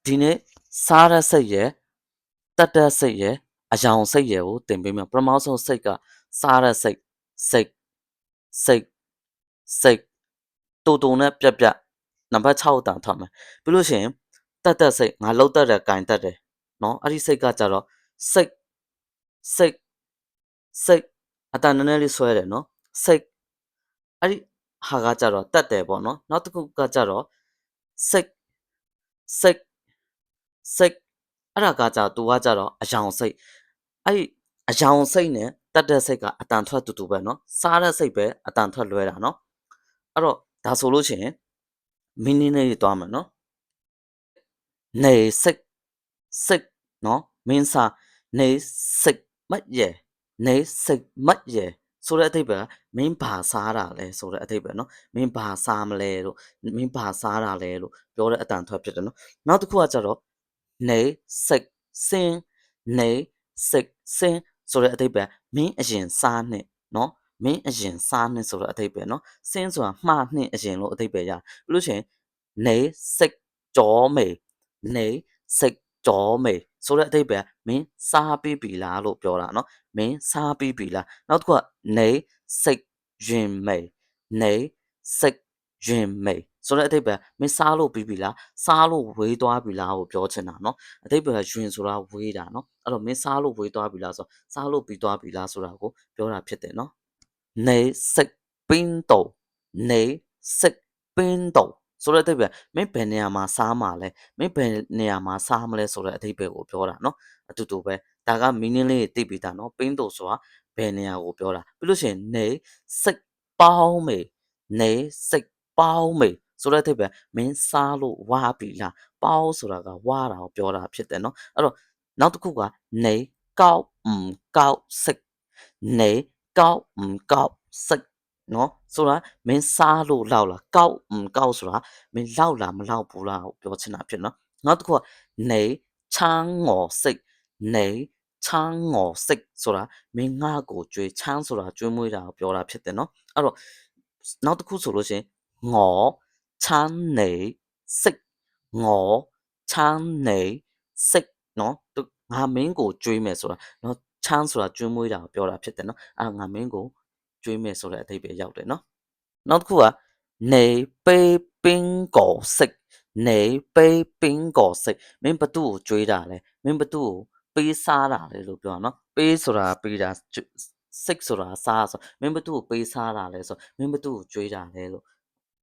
ဒီနေ့စားရစိတ်ရဲ့တက်တက်စိတ်ရဲ့အယောင်စိတ်ရဲ့ကိုသင်ပေးမယ်ပထမဆုံးစိတ်ကစားရစိတ်စိတ်စိတ်စိတ်တူတူနဲ့ပြက်ပြက်နံပါတ်6အတန်ထွက်မယ်ပြီးလို့ရှိရင်တက်တက်စိတ်ငါလှုပ်တက်တယ်ကင်တက်တယ်နော်အဲ့ဒီစိတ်ကကြတော့စိတ်စိတ်စိတ်အတန်နည်းနည်းလေးဆွဲတယ်နော်စိတ်အဲ့ဒီဟာကကြတော့တက်တယ်ပေါ့နော်နောက်တစ်ခုကကြတော့စိတ်စိတ်စိတ်အဲ့ဒါကကြသူကကြတော့အယောင်စိတ်အဲ့ဒီအယောင်စိတ်နဲ့တက်တဲ့စိတ်ကအတန်ထွက်တူတူပဲနော်စားတဲ့စိတ်ပဲအတန်ထွက်လွဲတာနော်အဲ့တော့ဒါဆိုလို့ရှိရင်မင်းင်းလေးတွားမယ်နော်နေစိတ်စိတ်နော်မင်းစားနေစိတ်မရဲ့နေစိတ်မရဲ့ဆိုတဲ့အဓိပ္ပာယ်ကမင်းဘာစားတာလဲဆိုတဲ့အဓိပ္ပာယ်နော်မင်းဘာစားမလဲလို့မင်းဘာစားတာလဲလို့ပြောတဲ့အတန်ထွက်ဖြစ်တယ်နော်နောက်တစ်ခုကကြတော့နေစိတ်စင်းနေစိတ်စင်းဆိုတဲ့အဓိပ္ပာယ်မင်းအရင်စားနှစ်နော်မင်းအရင်စားနှစ်ဆိုတဲ့အဓိပ္ပာယ်နော်စင်းဆိုတာမှားနှစ်အရင်လို့အဓိပ္ပာယ်ရပြီးလို့ရှိရင်နေစိတ်ကြောမေနေစိတ်ကြောမေဆိုတဲ့အဓိပ္ပာယ်မင်းစားပြီးပြီလားလို့ပြောတာနော်မင်းစားပြီးပြီလားနောက်တစ်ခုကနေစိတ်ရင်မေနေစိတ်ရင်မေဆိုတဲ့အဓိပ္ပာယ်မင်းစားလို့ပြီးပြီလားစားလို့ဝေးသွားပြီလားကိုပြောချင်တာနော်အဓိပ္ပာယ်ရင်ဆိုတာဝေးတာနော်အဲ့တော့မင်းစားလို့ဝေးသွားပြီလားဆိုစားလို့ပြီးသွားပြီလားဆိုတာကိုပြောတာဖြစ်တယ်နော်နေစိတ်ပင်းတုံနေစိတ်ပင်းတုံဆိုတဲ့အဓိပ္ပာယ်မင်းဘယ်နေရာမှာစားမှာလဲမင်းဘယ်နေရာမှာစားမလဲဆိုတဲ့အဓိပ္ပာယ်ကိုပြောတာနော်အတူတူပဲဒါက meaning လေးတွေသိပြီးသားနော်ပင်းတုံဆိုတာဘယ်နေရာကိုပြောတာပြီးလို့ရှိရင်နေစိတ်ပေါင်းမေနေစိတ်ပေါင်းမေဆိုတဲ့အဓိပ္ပာယ်မင်းစားလို့ဝါပြီလားပေါင်းဆိုတာကဝါတာကိုပြောတာဖြစ်တယ်နော်အဲ့တော့နောက်တစ်ခုကနေကောက်ကောက်စိတ်နေကောက်ကောက်စိတ်နော်ဆိုတာမင်းစားလို့လောက်လားကောက်ကောက်ဆိုတာမင်းလောက်လားမလောက်ဘူးလားကိုပြောချင်တာဖြစ်နော်နောက်တစ်ခုကနေချမ်းငေါ်စိတ်နေချမ်းငေါ်စိတ်ဆိုတာမင်းငါ့ကိုကြွေးချမ်းဆိုတာကြွေးမွေးတာကိုပြောတာဖြစ်တယ်နော်အဲ့တော့နောက်တစ်ခုဆိုလို့ရှိရင်ငေါ်ချမ်းနေစိတ်ငေါ်ချမ်းနေစိတ်နော်ငါမင်းကိုကြွေးမယ်ဆိုတာနော်ချမ်းဆိုတာကျွေးမွေးတာကိုပြောတာဖြစ်တယ်နော်အဲ့ငါမင်းကိုကျွေးမယ်ဆိုတဲ့အဓိပ္ပာယ်ရောက်တယ်နော်နောက်တစ်ခုကနေပေးပင်းကောစိတ်နေပေးပင်းကောစိတ်မင်းဘသူ့ကိုကြွေးတာလဲမင်းဘသူ့ကိုပေးစားတာလဲလို့ပြောတာနော်ပေးဆိုတာပေးတာစိတ်ဆိုတာစားဆိုမင်းဘသူ့ကိုပေးစားတာလဲဆိုမင်းဘသူ့ကိုကြွေးတာလဲလို့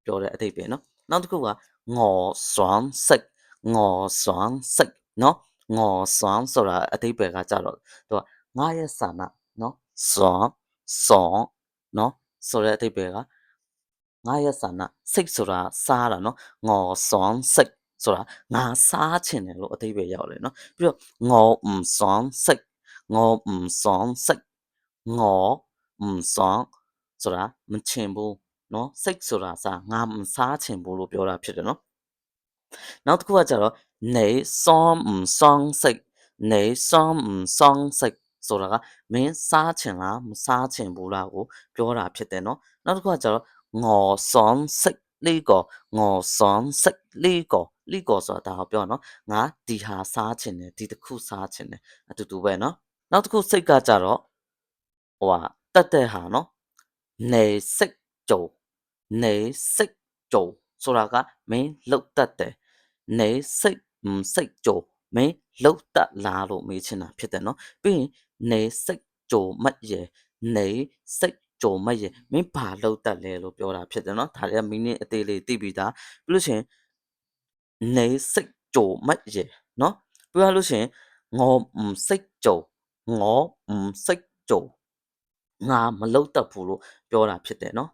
ပြောတဲ့အဓိပ္ပာယ်နော်နောက်တစ်ခုကငေါ်စွမ်းစိတ်ငေါ်စွမ်းစိတ်နော်ငေါ်စွမ်းဆိုတာအဓိပ္ပာယ်ကကြတော့သူကငါရဲ့ဆန္ဒနော်စွမ်းစွမ်းနော်ဆိုတဲ့အဓိပ္ပာယ်ကငါရဲ့ဆန္ဒစိတ်ဆိုတာစားတာနော်ငေါ်စွမ်းစိတ်ဆိုတာငါစားချင်တယ်လို့အဓိပ္ပာယ်ရောက်တယ်နော်ပြီးတော့ငေါ်စွမ်းစိတ်ငေါ်စွမ်းစိတ်ငေါ်စွမ်းဆိုတာမချင်ဘူးနော်စိတ်ဆိုတာငါမစားချင်ဘူးလို့ပြောတာဖြစ်တယ်နော်နောက်တစ်ခုကကြတော့နေစွမ်းစွမ်းစိတ်နေစွမ်းစွမ်းစိတ်ဆိုတာကမင်းစားချင်လားမစားချင်ဘူးလားကိုပြောတာဖြစ်တယ်နော်နောက်တစ်ခုကကြတော့ငေါ်စွမ်းစိတ်လေးကောငေါ်စွမ်းစိတ်လေးကောဆိုတာဒါကိုပြောနော်ငါဒီဟာစားချင်တယ်ဒီတစ်ခုစားချင်တယ်အတူတူပဲနော်နောက်တစ်ခုစိတ်ကကြတော့ဟိုတက်တဲ့ဟာနော်နေစိတ်ကြုံနေစိတ်ကြုံဆိုတာကမင်းလှုပ်တတ်တယ်နေစိတ်စိတ်ကြုံမင်းလှုပ်တတ်လားလို့မေးချင်တာဖြစ်တယ်နော်ပြီးရင်နေစိတ်ကြုံမတ်ရဲ့နေစိတ်ကြုံမတ်ရဲ့မင်းဘာလှုပ်တတ်လဲလို့ပြောတာဖြစ်တယ်နော်ဒါတွေက meaning အသေးလေးသိပြီးသားပြီးလို့ရှိရင်နေစိတ်ကြုံမတ်ရဲ့နော်ပြီးရလို့ရှိရင်ငေါ်စိတ်ကြုံငေါ်စိတ်ကြုံငါမလှုပ်တတ်ဘူးလို့ပြောတာဖြစ်တယ်နော်